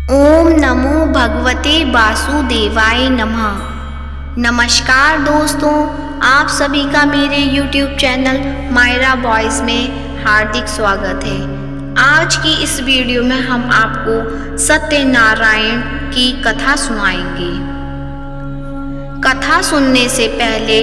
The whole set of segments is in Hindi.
ओम नमो भगवते वासुदेवाय नमः। नमस्कार दोस्तों, आप सभी का मेरे YouTube चैनल मायरा बॉयज़ में हार्दिक स्वागत है। आज की इस वीडियो में हम आपको सत्यनारायण की कथा सुनाएंगे। कथा सुनने से पहले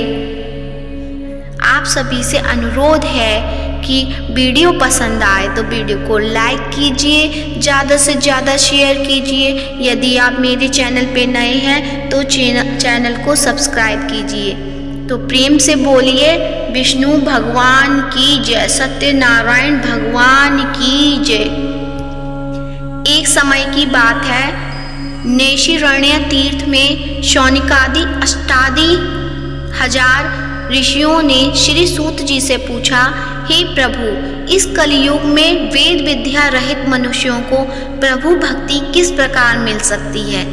आप सभी से अनुरोध है कि वीडियो पसंद आए तो वीडियो को लाइक कीजिए, ज़्यादा से ज़्यादा शेयर कीजिए। यदि आप मेरे चैनल पे नए हैं तो चैनल को सब्सक्राइब कीजिए। तो प्रेम से बोलिए विष्णु भगवान की जय, सत्यनारायण भगवान की जय। एक समय की बात है, नैमिषारण्य तीर्थ में शौनकादि अष्टादि हजार ऋषियों ने श्री सूत जी से पूछा, हे प्रभु, इस कलियुग में वेद विद्या रहित मनुष्यों को प्रभु भक्ति किस प्रकार मिल सकती है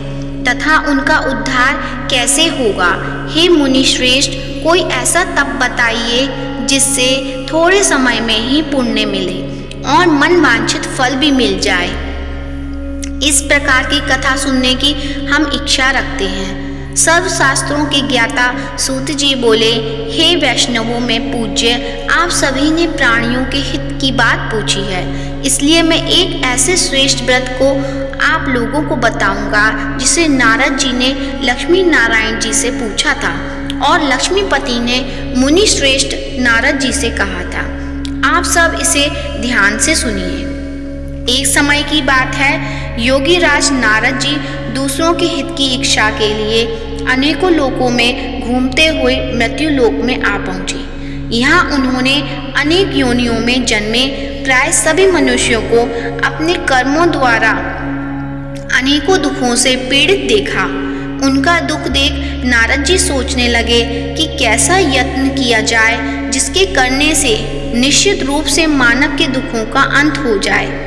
तथा उनका उद्धार कैसे होगा। हे मुनि श्रेष्ठ, कोई ऐसा तप बताइए जिससे थोड़े समय में ही पुण्य मिले और मन वांछित फल भी मिल जाए। इस प्रकार की कथा सुनने की हम इच्छा रखते हैं। सर्व शास्त्रों के ज्ञाता सूत जी बोले, हे वैष्णवों में पूज्य, आप सभी ने प्राणियों के हित की बात पूछी है, इसलिए मैं एक ऐसे श्रेष्ठ व्रत को आप लोगों को बताऊंगा जिसे नारद जी ने लक्ष्मी नारायण जी से पूछा था और लक्ष्मीपति ने मुनि श्रेष्ठ नारद जी से कहा था। आप सब इसे ध्यान से सुनिए। एक समय की बात है, योगी राज नारद जी दूसरों के हित की इच्छा के लिए अनेकों लोकों में घूमते हुए मृत्यु लोक में आ पहुंचे। यहाँ उन्होंने अनेक योनियों में जन्मे प्राय सभी मनुष्यों को अपने कर्मों द्वारा अनेकों दुखों से पीड़ित देखा। उनका दुख देख नारद जी सोचने लगे कि कैसा यत्न किया जाए जिसके करने से निश्चित रूप से मानव के दुखों का अंत हो जाए।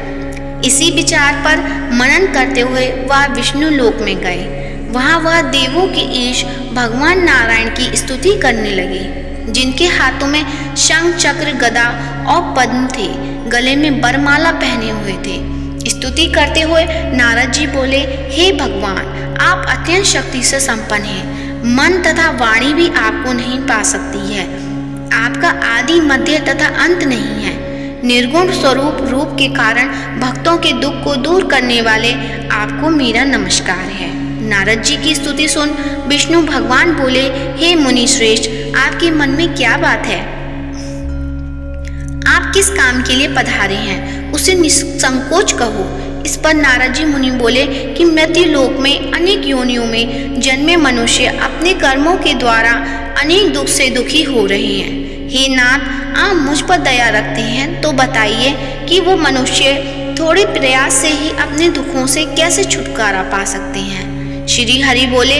इसी विचार पर मनन करते हुए वह विष्णु लोक में गए। वहाँ वह देवों के ईश भगवान नारायण की स्तुति करने लगे, जिनके हाथों में शंख चक्र गदा और पद्म थे, गले में वरमाला पहने हुए थे। स्तुति करते हुए नारद जी बोले, हे भगवान, आप अत्यंत शक्ति से संपन्न हैं, मन तथा वाणी भी आपको नहीं पा सकती है। आपका आदि मध्य तथा अंत नहीं है। निर्गुण स्वरूप रूप के कारण भक्तों के दुख को दूर करने वाले आपको मेरा नमस्कार है। नारद जी की स्तुति सुन विष्णु भगवान बोले, हे मुनि श्रेष्ठ, आपके मन में क्या बात है? आप किस काम के लिए पधारे हैं, उसे निसंकोच कहो। इस पर नारद जी मुनि बोले कि मृत्यु लोक में अनेक योनियों में जन्मे मनुष्य अपने कर्मों के द्वारा अनेक दुख से दुखी हो रहे हैं। हे नाथ, आप मुझ पर दया रखते हैं तो बताइए कि वो मनुष्य थोड़े प्रयास से ही अपने दुखों से कैसे छुटकारा पा सकते हैं। श्री हरि बोले,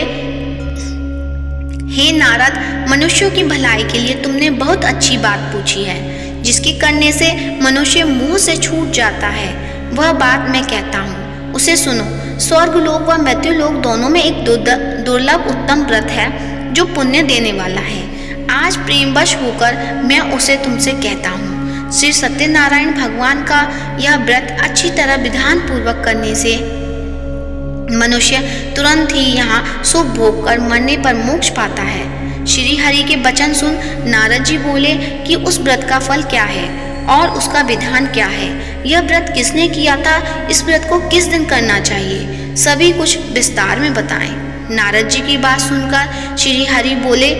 हे नारद, मनुष्यों की भलाई के लिए तुमने बहुत अच्छी बात पूछी है, जिसके करने से मनुष्य मुंह से छूट जाता है। वह बात मैं कहता हूँ, उसे सुनो। स्वर्ग लोक व मृत्यु लोक दोनों में एक दुर्लभ उत्तम व्रत है जो पुण्य देने वाला है। आज प्रेमवश होकर मैं उसे तुमसे कहता हूँ। श्री सत्यनारायण भगवान का यह व्रत अच्छी तरह विधान पूर्वक करने से मनुष्य तुरंत ही यहाँ सुख भोग कर मरने पर मोक्ष पाता है। श्री हरि के वचन सुन नारद जी बोले कि उस व्रत का फल क्या है और उसका विधान क्या है। यह व्रत किसने किया था, इस व्रत को किस दिन करना चाहिए, सभी कुछ विस्तार में बताएं। नारद जी की बात सुनकर श्री हरि बोले,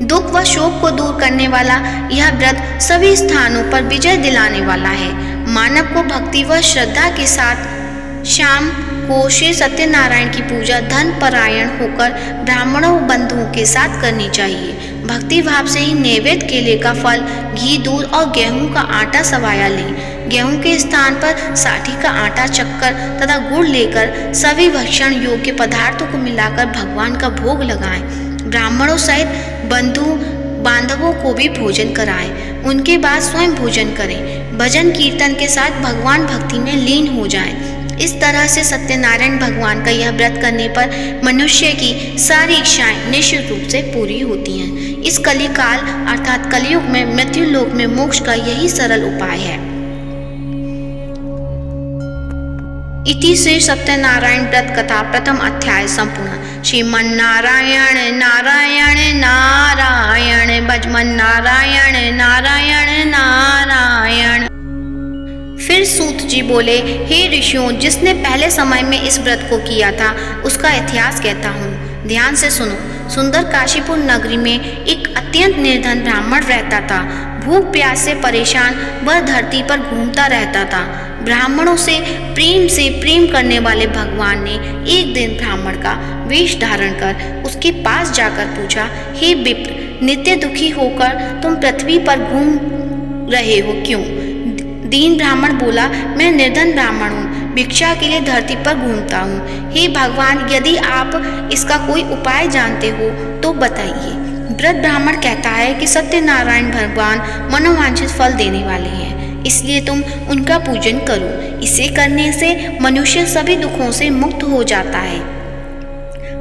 दुख व शोक को दूर करने वाला यह व्रत सभी स्थानों पर विजय दिलाने वाला है। मानव को भक्ति व श्रद्धा के साथ शाम को श्री सत्यनारायण की पूजा धन परायण होकर ब्राह्मणों बंधुओं के साथ करनी चाहिए। भक्ति भाव से ही नैवेद्य केले का फल, घी, दूध और गेहूं का आटा सवाया लें। गेहूं के स्थान पर साठी का आटा, चक्कर तथा गुड़ लेकर सभी भक्षण योग्य पदार्थों को मिलाकर भगवान का भोग लगाएं। ब्राह्मणों सहित बंधु बांधवों को भी भोजन कराएं। उनके बाद स्वयं भोजन करें। भजन कीर्तन के साथ भगवान भक्ति में लीन हो जाएं। इस तरह से सत्यनारायण भगवान का यह व्रत करने पर मनुष्य की सारी इच्छाएं निश्चित रूप से पूरी होती हैं। इस कलिकाल अर्थात कलयुग में मृत्यु लोक में मोक्ष का यही सरल उपाय है। इति श्री सत्यनारायण व्रत कथा प्रथम अध्याय संपूर्ण। श्रीमन्नारायण नारायण नारायण भजमन्नारायण नारायण नारायण। फिर सूत जी बोले, हे ऋषियों, जिसने पहले समय में इस व्रत को किया था उसका इतिहास कहता हूँ, ध्यान से सुनो। सुंदर काशीपुर नगरी में एक अत्यंत निर्धन ब्राह्मण रहता था। भूख प्यास से परेशान वह धरती पर घूमता रहता था। ब्राह्मणों से प्रेम करने वाले भगवान ने एक दिन ब्राह्मण का वेश धारण कर उसके पास जाकर पूछा, हे विप्र, नित्य दुखी होकर तुम पृथ्वी पर घूम रहे हो क्यों? दीन ब्राह्मण बोला, मैं निर्धन ब्राह्मण हूँ, भिक्षा के लिए धरती पर घूमता हूँ। हे भगवान, यदि आप इसका कोई उपाय जानते हो तो बताइए। व्रत ब्राह्मण कहता है कि सत्यनारायण भगवान मनोवांछित फल देने वाले हैं, इसलिए तुम उनका पूजन करो। इसे करने से मनुष्य सभी दुखों से मुक्त हो जाता है।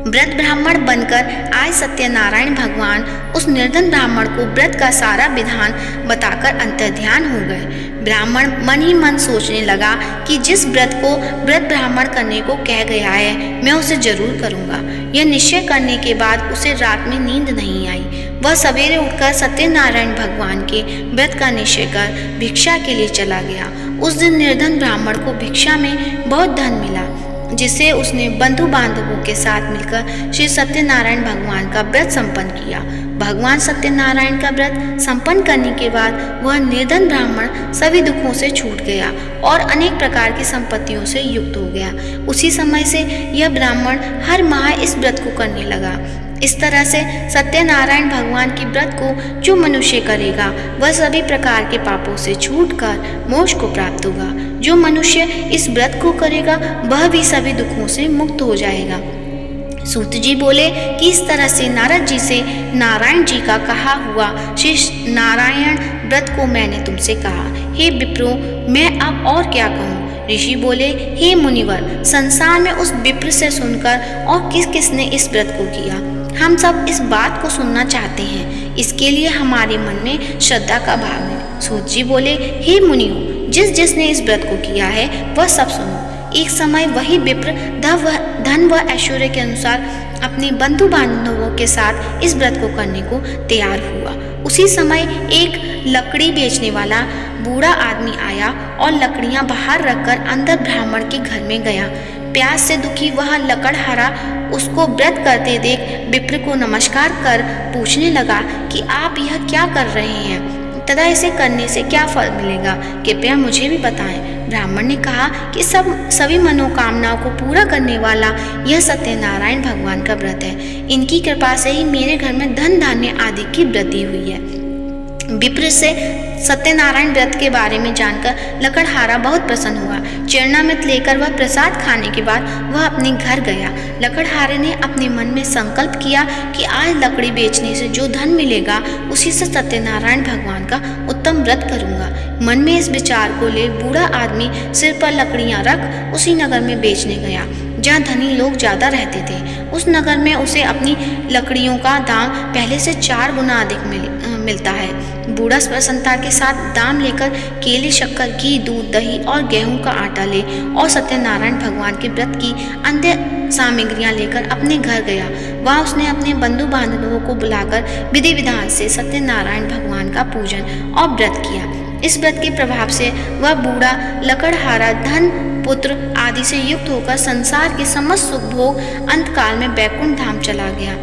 व्रत ब्राह्मण बनकर आए सत्यनारायण भगवान उस निर्धन ब्राह्मण को व्रत का सारा विधान बताकर अंतर्ध्यान हो गए। ब्राह्मण मन ही मन सोचने लगा कि जिस व्रत को व्रत ब्राह्मण करने को कह गया है मैं उसे जरूर करूंगा। यह निश्चय करने के बाद उसे रात में नींद नहीं आई। वह सवेरे उठकर सत्यनारायण भगवान के व्रत का निश्चय कर भिक्षा के लिए चला गया। उस दिन निर्धन ब्राह्मण को भिक्षा में बहुत धन मिला, जिसे उसने बंधु बांधवों के साथ मिलकर श्री सत्यनारायण भगवान का व्रत संपन्न किया। भगवान सत्यनारायण का व्रत संपन्न करने के बाद वह निर्धन ब्राह्मण सभी दुखों से छूट गया और अनेक प्रकार की संपत्तियों से युक्त हो गया। उसी समय से यह ब्राह्मण हर माह इस व्रत को करने लगा। इस तरह से सत्यनारायण भगवान के व्रत को जो मनुष्य करेगा वह सभी प्रकार के पापों से छूटकर मोक्ष को प्राप्त होगा। जो मनुष्य इस व्रत को करेगा वह भी सभी दुखों से मुक्त हो जाएगा। सूत जी बोले कि इस तरह से नारद जी से नारायण जी का कहा हुआ श्री नारायण व्रत को मैंने तुमसे कहा। हे विप्रो, मैं अब और क्या कहूँ? ऋषि बोले, हे मुनिवर, संसार में उस विप्र से सुनकर और किस किसने इस व्रत को किया, हम सब इस बात को सुनना चाहते हैं। इसके लिए हमारे मन में श्रद्धा का भाव है। सूत जी बोले, हे मुनियों, जिसने इस व्रत को किया है वह सब सुनो। एक समय वही विप्र धन व ऐश्वर्य के अनुसार अपने बंधु बांधवों के साथ इस व्रत को करने को तैयार हुआ। उसी समय एक लकड़ी बेचने वाला बूढ़ा आदमी आया और लकड़ियां बाहर रखकर अंदर ब्राह्मण के घर में गया। प्यास से दुखी वह लकड़हारा उसको व्रत करते देख विप्र को नमस्कार कर पूछने लगा कि आप यह क्या कर रहे हैं तथा इसे करने से क्या फल मिलेगा, कृपया मुझे भी बताएं। ब्राह्मण ने कहा कि सभी मनोकामनाओं को पूरा करने वाला यह सत्यनारायण भगवान का व्रत है। इनकी कृपा से ही मेरे घर में धन धान्य आदि की वृद्धि हुई है। विप्र से सत्यनारायण व्रत के बारे में जानकर लकड़हारा बहुत प्रसन्न हुआ। चरणामृत लेकर वह प्रसाद खाने के बाद वह अपने घर गया। लकड़हारे ने अपने मन में संकल्प किया कि आज लकड़ी बेचने से जो धन मिलेगा उसी से सत्यनारायण भगवान का उत्तम व्रत करूंगा। मन में इस विचार को ले बूढ़ा आदमी सिर पर लकड़ियां रख उसी नगर में बेचने गया जहाँ धनी लोग ज्यादा रहते थे। उस नगर में उसे अपनी लकड़ियों का दाम पहले से 4 गुना अधिक मिलता है। बूढ़ा प्रसन्नता के साथ दाम लेकर केले, शक्कर, घी, दूध, दही और गेहूं का आटा ले और सत्यनारायण भगवान के व्रत की अन्य सामग्रियां लेकर अपने घर गया। वहाँ उसने अपने बंधु बांधवों को बुलाकर विधि विधान से सत्यनारायण भगवान का पूजन और व्रत किया। इस व्रत के प्रभाव से वह बूढ़ा लकड़हारा धन, पुत्र आदि से युक्त होकर संसार के समस्त सुख भोग अंतकाल में बैकुंठ धाम चला गया।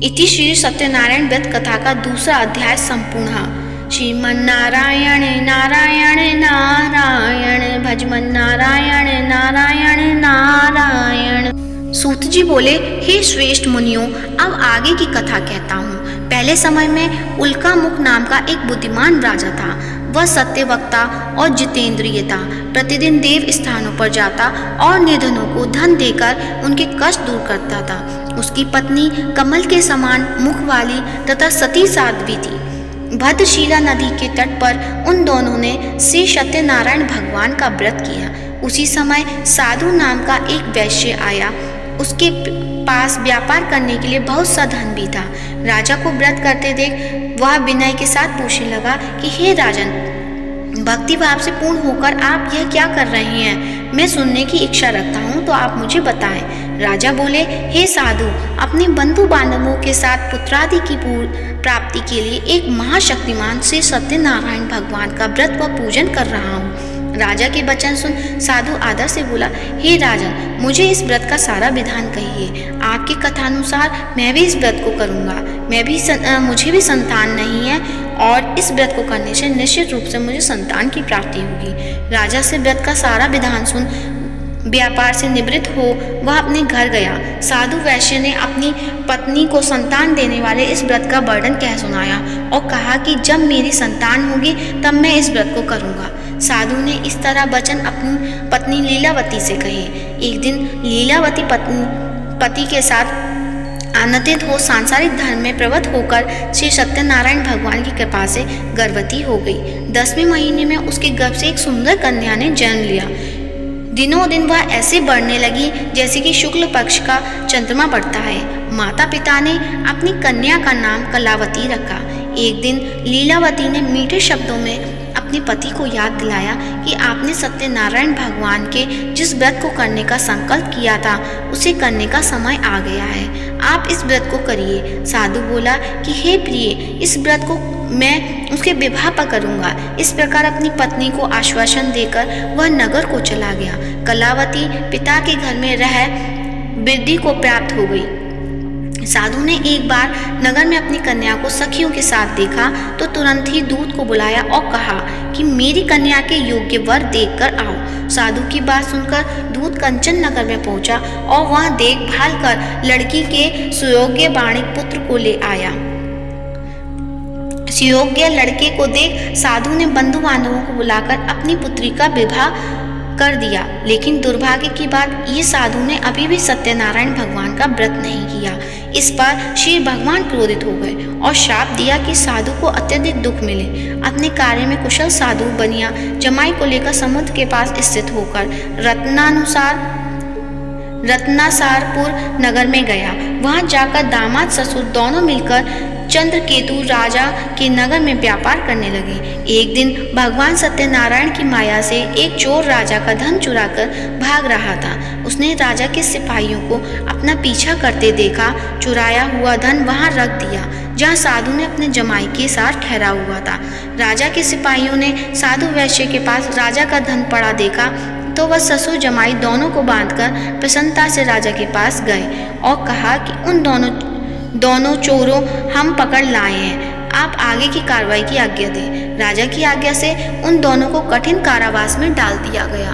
इति श्री सत्यनारायण व्रत कथा का दूसरा अध्याय संपूर्ण। श्रीमन्नारायण नारायण नारायण भजमन्नारायण नारायण नारायण। सूत जी बोले, हे श्रेष्ठ मुनियों, अब आगे की कथा कहता हूँ। पहले समय में उल्कामुख नाम का एक बुद्धिमान राजा था। वह सत्यवक्ता और जितेंद्रिय था। प्रतिदिन देव स्थानों पर जाता और निर्धनों को धन देकर उनके कष्ट दूर करता था। उसकी पत्नी कमल के समान मुख वाली तथा सती साध्वी थी। भद्रशिला नदी के तट पर उन दोनों ने श्री सत्यनारायण भगवान का व्रत किया। उसी समय साधु नाम का एक वैश्य आया। उसके पास व्यापार करने के लिए बहुत सा धन भी था। राजा को व्रत करते देख वह विनय के साथ पूछने लगा कि हे राजन, भक्ति भाव से पूर्ण होकर आप यह क्या कर रहे हैं? मैं सुनने की इच्छा रखता हूँ, तो आप मुझे बताएं। राजा बोले, हे साधु, अपने बंधु बांधवों के साथ पुत्रादि की प्राप्ति के लिए एक महाशक्तिमान श्री सत्यनारायण भगवान का व्रत व पूजन कर रहा हूँ। राजा के वचन सुन साधु आदर से बोला, हे राजन, मुझे इस व्रत का सारा विधान कहिए। आपकी कथानुसार मैं भी इस व्रत को करूँगा। मुझे भी संतान नहीं है और इस व्रत को करने से निश्चित रूप से मुझे संतान की प्राप्ति होगी। राजा से व्रत का सारा विधान सुन व्यापार से निवृत्त हो वह अपने घर गया। साधु वैश्य ने अपनी पत्नी को संतान देने वाले इस व्रत का वर्णन कह सुनाया और कहा कि जब मेरी संतान होगी तब मैं इस व्रत को करूँगा। साधु ने इस तरह वचन अपनी पत्नी लीलावती से कहे। एक दिन लीलावती पति के साथ आनंदित हो सांसारिक धर्म में प्रवृत्त होकर श्री सत्यनारायण भगवान की कृपा से गर्भवती हो गई। 10वें महीने में उसके गर्भ से एक सुंदर कन्या ने जन्म लिया। दिनों दिन वह ऐसे बढ़ने लगी जैसे कि शुक्ल पक्ष का चंद्रमा बढ़ता है। माता पिता ने अपनी कन्या का नाम कलावती रखा। एक दिन लीलावती ने मीठे शब्दों में अपने पति को याद दिलाया कि आपने सत्यनारायण भगवान के जिस व्रत को करने का संकल्प किया था उसे करने का समय आ गया है। आप इस व्रत को करिए। साधु बोला कि हे प्रिय, इस व्रत को मैं उसके विवाह पर करूँगा। इस प्रकार अपनी पत्नी को आश्वासन देकर वह नगर को चला गया। कलावती पिता के घर में रह वृद्धि को प्राप्त हो गई। साधु ने एक बार नगर में अपनी कन्या को सखियों के साथ देखा तो तुरंत ही दूत को बुलाया और कहा कि मेरी कन्या के योग्य वर देखकर आओ। साधु की बात सुनकर दूत कंचन नगर में पहुंचा और वहां देखभाल कर लड़की के सुयोग्य वाणिक पुत्र को ले आया। सुयोग्य लड़के को देख साधु ने बंधु बांधवों को बुलाकर अपनी पुत्री का विवाह कर दिया। लेकिन दुर्भाग्य की बात, ये साधु ने अभी भी सत्यनारायण भगवान का व्रत नहीं किया। इस पर श्री भगवान क्रोधित हो गए और शाप दिया कि साधु को अत्यधिक दुख मिले। अपने कार्य में कुशल साधु बनिया जमाई को लेकर समुद्र के पास स्थित होकर रत्नासारपुर नगर में गया। वहां जाकर दामाद ससुर दोनों मिलकर चंद्रकेतु राजा के नगर में व्यापार करने लगे। एक दिन भगवान सत्यनारायण की माया से एक चोर राजा का धन चुराकर भाग रहा था। उसने राजा के सिपाहियों को अपना पीछा करते देखा। चुराया हुआ धन वहां रख दिया जहां साधु ने अपने जमाई के साथ ठहरा हुआ था। राजा के सिपाहियों ने साधु वैश्य के पास राजा का धन पड़ा देखा तो वह ससुर जमाई दोनों को बांधकर प्रसन्नता से राजा के पास गए और कहा कि उन दोनों चोरों हम पकड़ लाए हैं, आप आगे की कार्रवाई की आज्ञा दें। राजा की आज्ञा से उन दोनों को कठिन कारावास में डाल दिया गया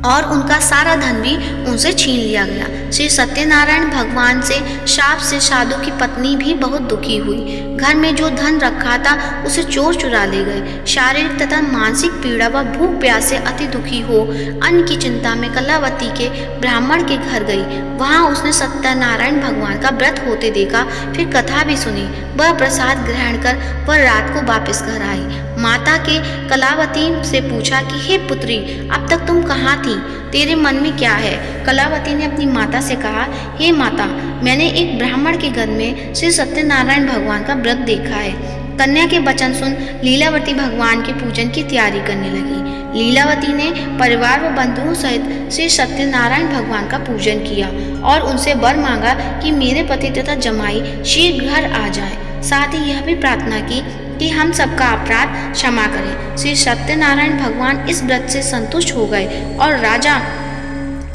और उनका सारा धन भी उनसे छीन लिया गया। श्री सत्यनारायण भगवान से शाप से साधु की पत्नी भी बहुत दुखी हुई। घर में जो धन रखा था उसे चोर चुरा ले गए। शारीरिक तथा मानसिक पीड़ा व भूख प्यास से अति दुखी हो अन्न की चिंता में कलावती के ब्राह्मण के घर गई। वहां उसने सत्यनारायण भगवान का व्रत होते देखा, फिर कथा भी सुनी। वह प्रसाद ग्रहण कर वह रात को वापस घर आई। माता के कलावती से पूछा कि हे पुत्री, अब तक तुम कहाँ थी? तेरे मन में क्या है? कलावती ने अपनी माता से कहा, हे माता, मैंने एक ब्राह्मण के घर में श्री सत्यनारायण भगवान का व्रत देखा है। कन्या के वचन सुन लीलावती भगवान के पूजन की तैयारी करने लगी। लीलावती ने परिवार व बंधुओं सहित श्री सत्यनारायण भगवान का पूजन किया और उनसे वर मांगा कि मेरे पति तथा जमाई शीघ्र घर आ जाए। साथ ही यह भी प्रार्थना की कि हम सबका अपराध क्षमा करें। श्री सत्यनारायण भगवान इस व्रत से संतुष्ट हो गए और राजा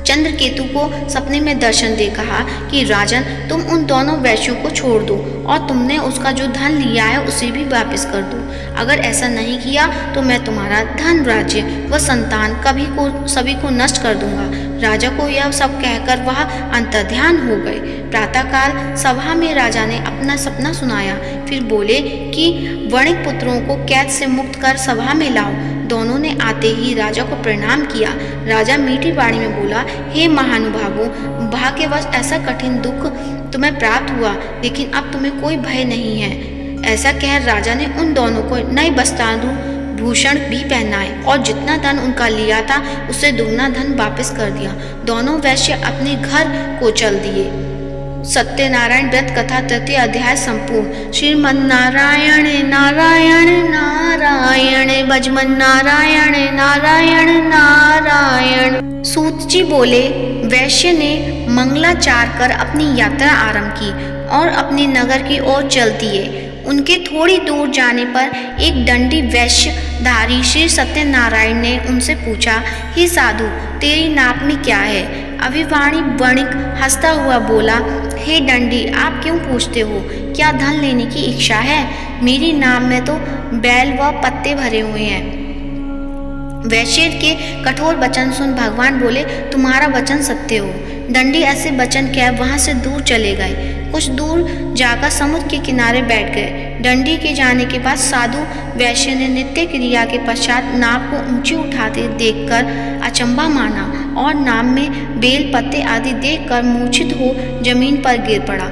चंद्रकेतु को सपने में दर्शन दे कहा कि राजन, तुम उन दोनों वैश्यों को छोड़ दो और तुमने उसका जो धन लिया है उसे भी वापस कर दो। अगर ऐसा नहीं किया तो मैं तुम्हारा धन, राज्य व संतान सभी को नष्ट कर दूंगा। राजा को यह सब कहकर वह अंतर्ध्यान हो गए। प्रातःकाल सभा में राजा ने अपना सपना सुनाया, फिर बोले कि वणिक पुत्रों को कैद से मुक्त कर सभा में लाओ। दोनों ने आते ही राजा को प्रणाम किया। राजा मीठी वाणी में बोला, हे महानुभावों, भाग्यवश ऐसा कठिन दुख तुम्हें प्राप्त हुआ, लेकिन अब तुम्हें कोई भय नहीं है। ऐसा कह राजा ने उन दोनों को नए वस्त्रादु भूषण भी पहनाए और जितना धन उनका लिया था उससे दुगना धन वापस कर दिया। दोनों वैश्य अपने घर को चल दिए। सत्यनारायण व्रत कथा तृतीय अध्याय संपूर्ण। श्रीमन्नारायण नारायण नारायण भजमन नारायण नारायण नारायण। सूत जी बोले, वैश्य ने मंगलाचार कर अपनी यात्रा आरंभ की और अपने नगर की ओर चल दिए। उनके थोड़ी दूर जाने पर एक दंडी वैश्यधारी श्री सत्यनारायण ने उनसे पूछा, हे साधु, तेरी नाप में क्या है? अभिवाणी वणिक हंसता हुआ बोला, हे दंडी, आप क्यों पूछते हो? क्या धन लेने की इच्छा है? मेरी नाव में तो बैल व पत्ते भरे हुए हैं। वैश्य के कठोर वचन सुन भगवान बोले, तुम्हारा वचन सत्य हो। दंडी ऐसे वचन कह वहां से दूर चले गए। कुछ दूर जाकर समुद्र के किनारे बैठ गए। दंडी के जाने के बाद साधु वैश्य ने नित्य क्रिया के पश्चात नाव को ऊंची उठाते देखकर अचंभा माना और नाव में बेल पत्ते आदि देखकर मूर्छित हो जमीन पर गिर पड़ा।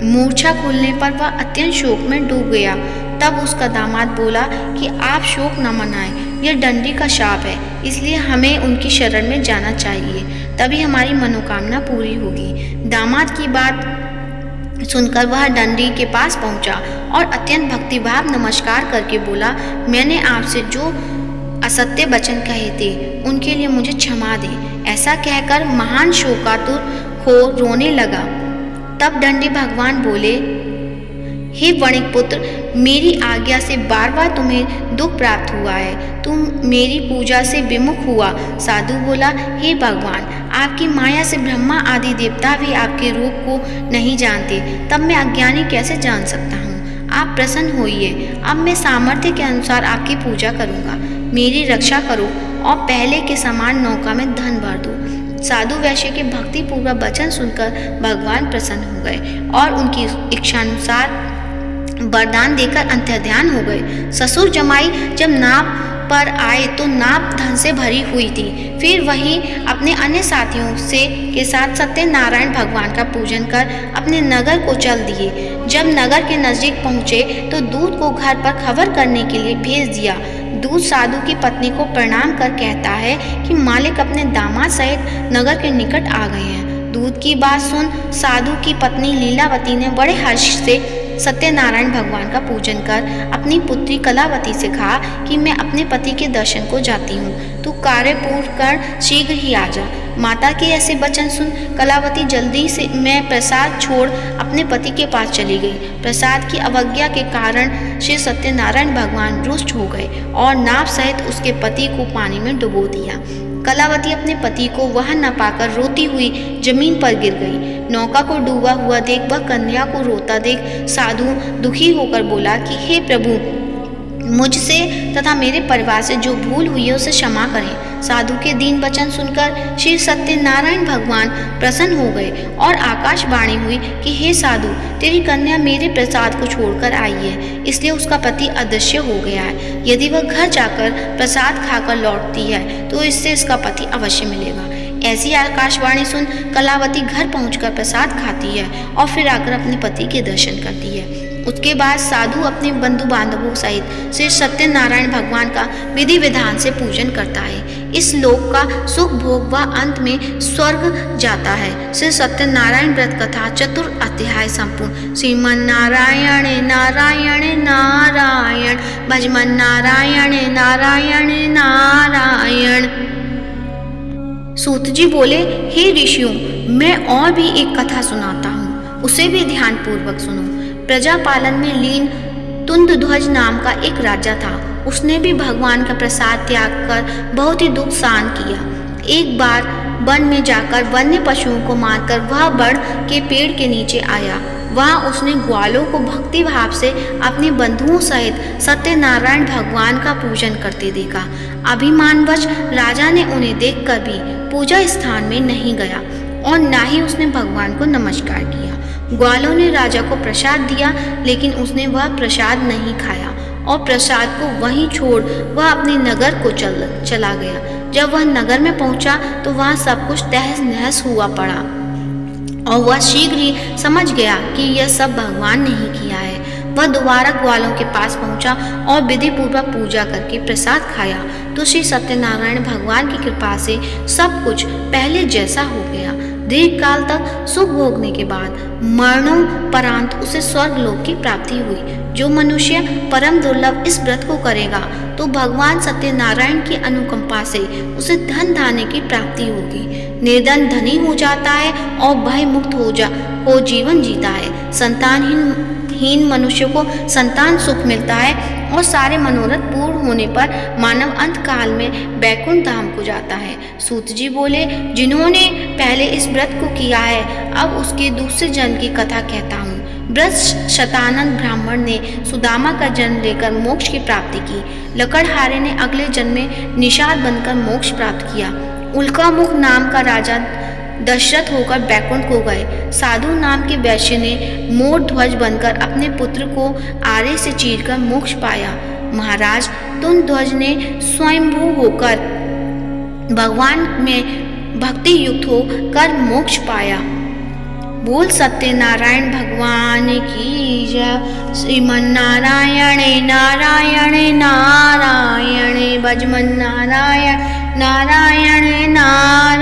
मूर्छा खुलने पर वह अत्यंत शोक में डूब गया। तब उसका दामाद बोला कि आप शोक न मनाएं, यह दंडी का शाप है, इसलिए हमें उनकी शरण में जाना चाहिए, तभी हमारी मनोकामना पूरी होगी। दामाद की बात सुनकर वह दंडी के पास पहुंचा और अत्यंत भक्तिभाव नमस्कार करके बोला, मैंने आपसे जो असत्य वचन कहे थे उनके लिए मुझे क्षमा दें। ऐसा कहकर महान शोकातुर हो रोने लगा। तब दंडी भगवान बोले, हे वणिक पुत्र, मेरी आज्ञा से बार बार तुम्हें दुख प्राप्त हुआ है, तुम मेरी पूजा से विमुख हुआ। साधु बोला, हे भगवान, आपकी माया से ब्रह्मा आदि देवता भी आपके रूप को नहीं जानते, तब मैं अज्ञानी कैसे जान सकता हूँ? आप प्रसन्न होइए, अब मैं सामर्थ्य के अनुसार आपकी पूजा करूँगा। मेरी रक्षा करो और पहले के समान नौका में धन भर दो। साधु वैश्य के भक्तिपूर्वक वचन सुनकर भगवान प्रसन्न हो गए और उनकी इच्छानुसार वरदान देकर अंतर्ध्यान हो गए। ससुर जमाई जब नाव पर आए तो नाव धन से भरी हुई थी। फिर वही अपने अन्य साथियों से के साथ सत्यनारायण भगवान का पूजन कर अपने नगर को चल दिए। जब नगर के नजदीक पहुँचे तो दूत को घर पर खबर करने के लिए भेज दिया। दूत साधु की पत्नी को प्रणाम कर कहता है कि मालिक अपने दामाद सहित नगर के निकट आ गए हैं। दूत की बात सुन साधु की पत्नी लीलावती ने बड़े हर्ष से सत्यनारायण भगवान का पूजन कर अपनी पुत्री कलावती से कहा कि मैं अपने पति के दर्शन को जाती हूँ, तू कार्य पूर्ण कर शीघ्र ही आ जा। माता के ऐसे वचन सुन कलावती जल्दी से मैं प्रसाद छोड़ अपने पति के पास चली गई। प्रसाद की अवज्ञा के कारण श्री सत्यनारायण भगवान रुष्ट हो गए और नाव सहित उसके पति को पानी में डुबो दिया। कलावती अपने पति को वहां न पाकर रोती हुई जमीन पर गिर गई। नौका को डूबा हुआ देख वह कन्या को रोता देख साधु दुखी होकर बोला कि हे प्रभु, मुझसे तथा मेरे परिवार से जो भूल हुई है उसे क्षमा करें। साधु के दीन वचन सुनकर श्री सत्यनारायण भगवान प्रसन्न हो गए और आकाशवाणी हुई कि हे साधु, तेरी कन्या मेरे प्रसाद को छोड़कर आई है, इसलिए उसका पति अदृश्य हो गया है। यदि वह घर जाकर प्रसाद खाकर लौटती है तो इससे इसका पति अवश्य मिलेगा। ऐसी आकाशवाणी सुन कलावती घर पहुंचकर प्रसाद खाती है और फिर आकर अपने पति के दर्शन करती है। उसके बाद साधु अपने बंधु बांधवों सहित श्री सत्यनारायण भगवान का विधि विधान से पूजन करता है। इस लोक का सुख भोग व अंत में स्वर्ग जाता है। श्री सत्यनारायण व्रत कथा चतुर्थ अध्याय संपूर्ण। श्रीमन्नारायण नारायण नारायण भजमन नारायण नारायण नारायण। सूत जी बोले, हे ऋषियों, मैं और भी एक कथा सुनाता हूँ, उसे भी ध्यान पूर्वक सुनो। प्रजापालन में लीन तुंदध्वज नाम का एक राजा था। उसने भी भगवान का प्रसाद त्याग कर बहुत ही दुख सहन किया। एक बार वन में जाकर वन्य पशुओं को मारकर वह बड़ के पेड़ के नीचे आया। वहां उसने ग्वालों को भक्ति भाव से अपने बंधुओं सहित सत्यनारायण भगवान का पूजन करते देखा। अभिमानवश राजा ने उन्हें देखकर भी पूजा स्थान में नहीं गया और न ही उसने भगवान को नमस्कार किया। ग्वालों ने राजा को प्रसाद दिया, लेकिन उसने वह प्रसाद नहीं खाया और प्रसाद को वहीं छोड़ वह अपने नगर को चला गया। जब वह नगर में पहुंचा तो वहाँ सब कुछ तहस नहस हुआ पड़ा और वह शीघ्र ही समझ गया कि यह सब भगवान ने ही किया है। वह दोबारा ग्वालों के पास पहुंचा और विधि पूर्वक पूजा करके प्रसाद खाया तो श्री सत्यनारायण भगवान की कृपा से सब कुछ पहले जैसा हो गया। दीर्घ काल तक सुख भोगने के बाद मरणोपरांत उसे स्वर्ग लोक की प्राप्ति हुई। जो मनुष्य परम दुर्लभ इस व्रत को करेगा तो भगवान सत्यनारायण की अनुकंपा से उसे धन धान्य की प्राप्ति होगी। निर्धन धनी हो जाता है और भय मुक्त हो जीवन जीता है। संतानहीन मनुष्य को संतान सुख मिलता है और सारे मनोरथ पूर्ण होने पर मानव अंत काल में बैकुंठ धाम को जाता है। सूत जी बोले, जिन्होंने पहले इस व्रत को किया है अब उसके दूसरे जन्म की कथा कहता हूँ। व्रत शतानंद ब्राह्मण ने सुदामा का जन्म लेकर मोक्ष की प्राप्ति की। लकड़हारे ने अगले जन्म में निषाद बनकर मोक्ष प्राप्त किया। उल्कामुख नाम का राजा दशरथ होकर बैकुंठ को गए। साधु नाम के वैश्य ने मोर ध्वज बनकर अपने पुत्र को आरे से चीरकर मोक्ष पाया। महाराज तुंग ध्वज ने स्वयंभू होकर भगवान में भक्ति युक्त होकर मोक्ष पाया। बोल सत्यनारायण भगवान की जय। श्रीमन नारायणे नारायणे नारायणे भजमन नारायण नारायणे नारायण।